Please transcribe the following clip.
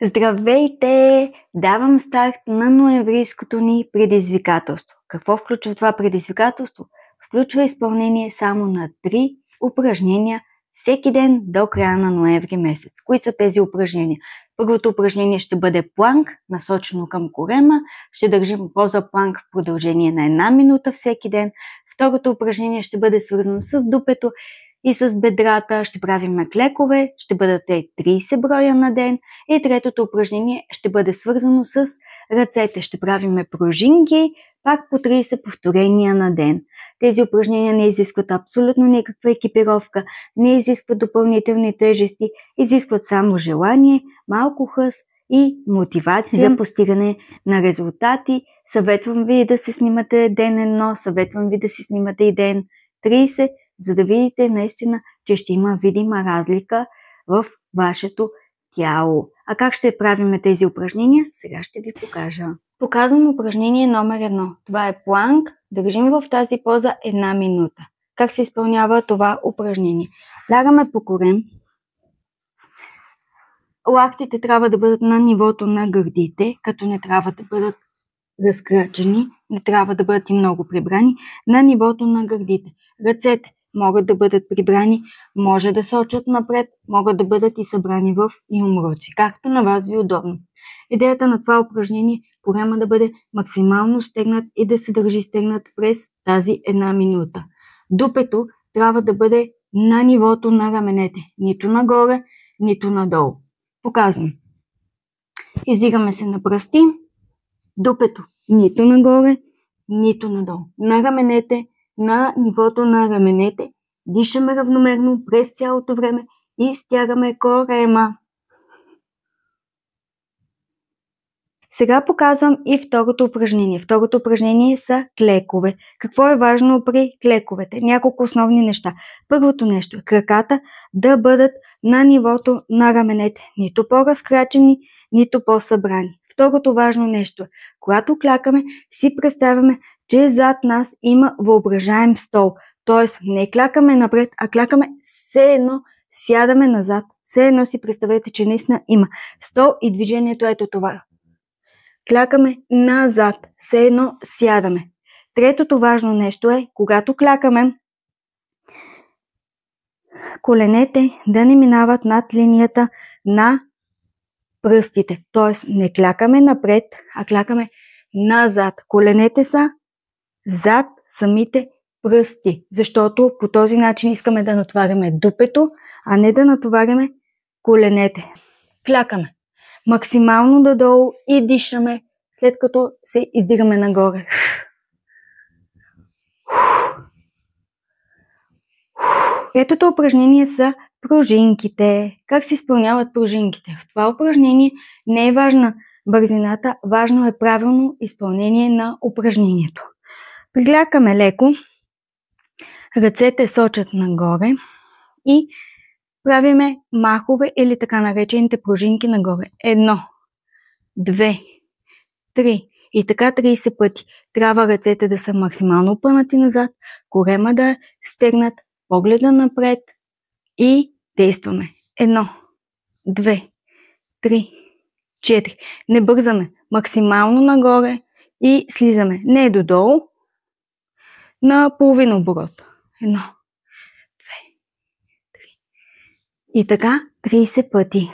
Здравейте! Давам старт на ноемврийското ни предизвикателство. Какво включва това предизвикателство? Включва изпълнение само на 3 упражнения всеки ден до края на ноември месец. Кои са тези упражнения? Първото упражнение ще бъде планк, насочено към корема. Ще държим поза планк в продължение на 1 минута всеки ден. Второто упражнение ще бъде свързано с дупето и с бедрата, ще правим клекове, ще бъдат 30 броя на ден. И третото упражнение ще бъде свързано с ръцете. Ще правим пружинки, пак по 30 повторения на ден. Тези упражнения не изискват абсолютно никаква екипировка, не изискват допълнителни тежести, изискват само желание, малко хъс и мотивация за постигане на резултати. Съветвам ви да се снимате ден 1, съветвам ви да си снимате и ден 30, за да видите наистина, че ще има видима разлика в вашето тяло. А как ще правим тези упражнения? Сега ще ви покажа. Показвам упражнение номер 1. Това е планк. Държим в тази поза 1 минута. Как се изпълнява това упражнение? Лягаме по корем. Лактите трябва да бъдат на нивото на гърдите, като не трябва да бъдат разкрачени, не трябва да бъдат и много прибрани, на нивото на гърдите. Ръцете могат да бъдат прибрани, може да сочат напред, могат да бъдат и събрани в юмруци, както на вас ви е удобно. Идеята на това упражнение е корема да бъде максимално стегнат и да се държи стегнат през тази 1 минута. Дупето трябва да бъде на нивото на раменете, нито нагоре, нито надолу. Показвам. Издигаме се на пръсти, дупето нито нагоре, нито надолу. На раменете, на нивото на раменете, дишаме равномерно през цялото време и стягаме корема. Сега показвам и второто упражнение. Второто упражнение са клекове. Какво е важно при клековете? Няколко основни неща. Първото нещо е краката да бъдат на нивото на раменете. Нито по-разкрачени, нито по-събрани. Второто важно нещо е, когато клякаме, си представяме, че зад нас има въображаем стол. Тоест не клякаме напред, а клякаме все едно, сядаме назад. Все едно си представете, че наистина има стол и движението ето това. Клякаме назад, все едно сядаме. Третото важно нещо е, когато клякаме, коленете да не минават над линията на пръстите. Тоест не клякаме напред, а клякаме назад. Коленете са зад самите пръсти, защото по този начин искаме да натоваряме дупето, а не да натоваряме коленете. Клякаме максимално надолу и дишаме, след като се издигаме нагоре. Третото упражнение са пружинките. Как се изпълняват пружинките? В това упражнение не е важна бързината, важно е правилно изпълнение на упражнението. Приглякаме леко, ръцете сочат нагоре и правиме махове или така наречените пружинки нагоре. 1, 2, 3 и така 30 пъти. Трябва ръцете да са максимално опънати назад, корема да е стегнат, погледа напред и действаме. 1, 2, 3, 4. Не бързаме. Максимално нагоре и слизаме. Не додолу, на половина оборот. 1, 2, 3. И така 30 пъти.